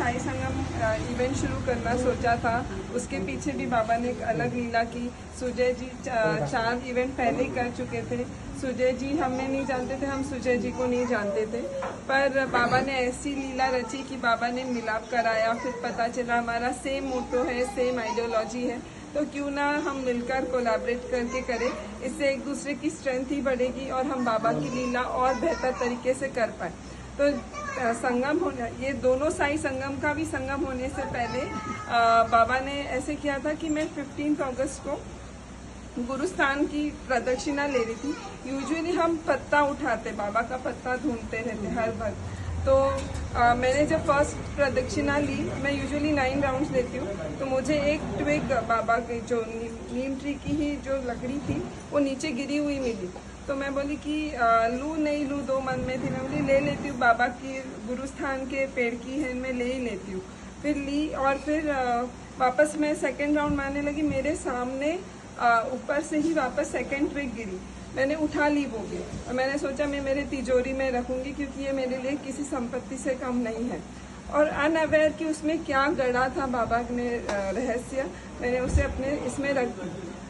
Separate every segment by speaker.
Speaker 1: साई संगम event शुरू करना सोचा था, उसके पीछे भी बाबा ने एक अलग लीला की। सुजय जी 4 इवेंट पहले ही कर चुके थे। सुजय जी हमें नहीं जानते थे, हम सुजय जी को नहीं जानते थे, पर बाबा ने ऐसी लीला रची कि बाबा ने मिलाप कराया। फिर पता चला हमारा सेम मोटो है, सेम आइडियोलॉजी है, तो क्यों ना हम मिलकर कोलैबोरेट करके करें। इससे एक दूसरे की स्ट्रेंथ ही बढ़ेगी और हम बाबा की लीला और बेहतर तरीके से कर पाए। तो संगम होना, ये दोनों साई संगम का भी संगम होने से पहले बाबा ने ऐसे किया था कि मैं 15 अगस्त को गुरुस्थान की प्रदक्षिणा ले रही थी। यूजुअली हम पत्ता उठाते, बाबा का पत्ता ढूंढते रहते हर वक्त। तो मैंने जब फर्स्ट प्रदक्षिणा ली, मैं यूजुअली 9 राउंड्स लेती हूँ, तो मुझे एक ट्विग बाबा के जो नीम ट्री की ही जो लकड़ी थी वो नीचे गिरी हुई मिली। तो मैं बोली कि लूँ नहीं लूँ, 2 मन में थी, मैं बोली ले लेती हूँ, बाबा की गुरुस्थान के पेड़ की है, मैं ले ही लेती हूँ। फिर ली और फिर वापस मैं सेकेंड राउंड मारने लगी, मेरे सामने ऊपर से ही वापस सेकेंड ट्विग गिरी। मैंने उठा ली वो भी और मैंने सोचा मैं मेरे तिजोरी में रखूंगी, क्योंकि ये मेरे लिए किसी संपत्ति से कम नहीं है। और अनअवेयर कि उसमें क्या गढ़ा था बाबा ने रहस्य, मैंने उसे अपने इसमें रख दी।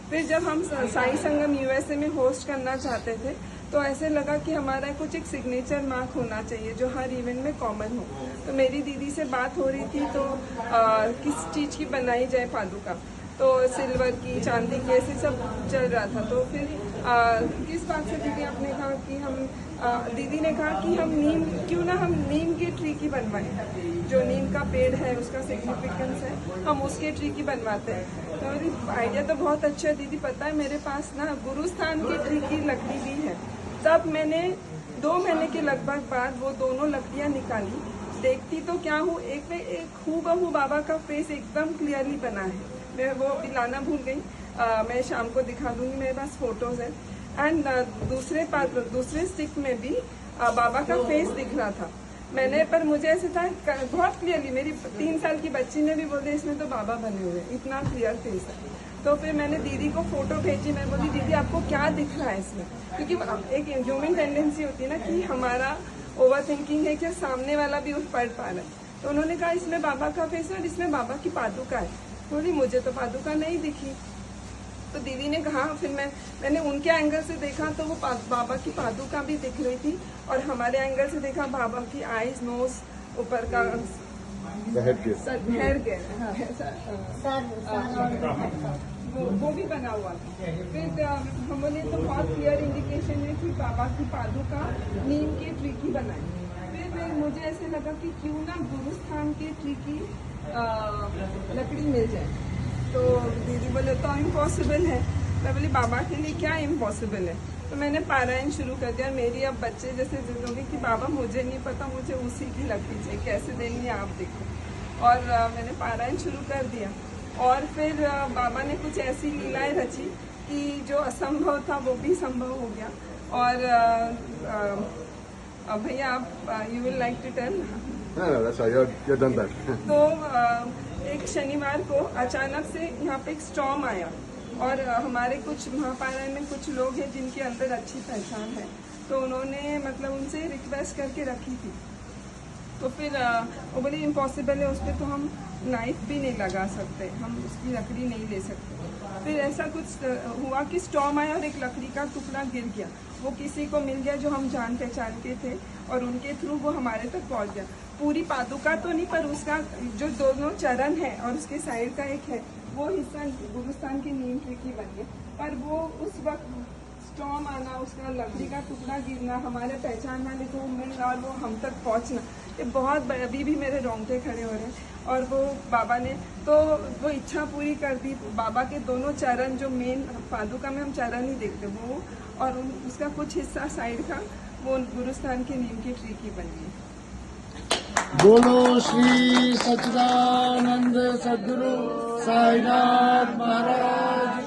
Speaker 1: फिर जब हम साई संगम यूएसए में होस्ट करना चाहते थे, तो ऐसे लगा कि हमारा कुछ एक सिग्नेचर मार्क होना चाहिए जो हर इवेंट में कॉमन हो। तो मेरी दीदी से बात हो रही थी, तो किस चीज़ की बनाई जाए पादुका, तो सिल्वर की, चांदी की, ऐसे सब चल रहा था। तो फिर किस बात से दीदी आपने कहा कि हम दीदी ने कहा कि हम क्यों ना हम नीम के ट्री की बनवाएं, जो नीम का पेड़ है उसका सिग्निफिकेंस है, हम उसके ट्री की बनवाते हैं। तो मेरी आइडिया तो बहुत अच्छा है दीदी, पता है मेरे पास ना गुरुस्थान की ट्री की लकड़ी भी है। तब मैंने 2 महीने के लगभग बाद वो दोनों लकड़ियाँ निकाली, देखती तो क्या हूँ, एक हूबहू बाबा का फेस एकदम क्लियरली बना है। मैं वो अभी लाना भूल गई, मैं शाम को दिखा दूंगी, मेरे पास फोटोज है। एंड दूसरे स्टिक में भी बाबा का फेस दिख रहा था मैंने, पर मुझे ऐसे था बहुत क्लियरली, मेरी 3 साल की बच्ची ने भी बोले इसमें तो बाबा बने हुए, इतना क्लियर फेस है। तो फिर मैंने दीदी को फोटो भेजी, मैं बोली दीदी आपको क्या दिख रहा है इसमें, क्योंकि एक ह्यूमन टेंडेंसी होती है ना कि हमारा ओवर थिंकिंग है कि सामने वाला भी उस पढ़ पा रहा है। तो उन्होंने कहा इसमें बाबा का फेस है और इसमें बाबा की पादुका है। बोली मुझे तो पादुका नहीं दिखी। तो दीदी ने कहा, फिर मैंने उनके एंगल से देखा तो वो बाबा की पादुका भी दिख रही थी, और हमारे एंगल से देखा बाबा की आईज, नोज, ऊपर का हेयर गेयर वो भी बना हुआ था। फिर हम बोले तो बहुत क्लियर इंडिकेशन है कि बाबा की पादुका नीम के ट्री की बनाई। फिर मुझे ऐसे लगा कि क्यों ना गुरुस्थान के ट्री की लकड़ी मिल जाए। तो दीदी बोले तो इम्पॉसिबल है। मैं बोली बाबा के लिए क्या इम्पॉसिबल है। तो मैंने पारायण शुरू कर दिया। मेरी अब बच्चे जैसे जिद होगी कि बाबा मुझे नहीं पता, मुझे उसी की लकड़ी चाहिए, कैसे देनी है आप देखो। और मैंने पारायण शुरू कर दिया। और फिर बाबा ने कुछ ऐसी लीलाएं रची कि जो असंभव था वो भी संभव हो गया। और भैया आप you will like to tell. तो एक शनिवार को अचानक से यहाँ पे एक स्टॉर्म आया, और हमारे कुछ महापारायण में कुछ लोग हैं जिनके अंदर अच्छी पहचान है, तो उन्होंने मतलब उनसे रिक्वेस्ट करके रखी थी। तो फिर वो बोले इम्पॉसिबल है, उस पर तो हम नाइफ भी नहीं लगा सकते, हम उसकी लकड़ी नहीं ले सकते। फिर ऐसा कुछ हुआ कि स्टॉर्म आया और एक लकड़ी का टुकड़ा गिर गया। वो किसी को मिल गया जो हम जान पहचान के थे, और उनके थ्रू वो हमारे तक पहुंच गया। पूरी पादुका तो नहीं, पर उसका जो दोनों चरण है और उसके साइड का एक है, वो हिस्सा गुरुस्थान की नीम ट्री की बनी है। पर वो उस वक्त स्टॉर्म आना, उसका लकड़ी का टुकड़ा गिरना, हमारे पहचान वाले को मिलना और वो हम तक पहुंचना, ये बहुत अभी भी मेरे रोंगटे खड़े हो रहे हैं। और वो बाबा ने तो वो इच्छा पूरी कर दी। बाबा के दोनों चरण, जो मेन पादुका में हम चरण ही देखते, वो और उसका कुछ हिस्सा साइड का, वो गुरुस्थान के नीम की ट्री की बनी है।
Speaker 2: बोलो श्री सच्चिदानंद सद्गुरु साईनाथ महाराज।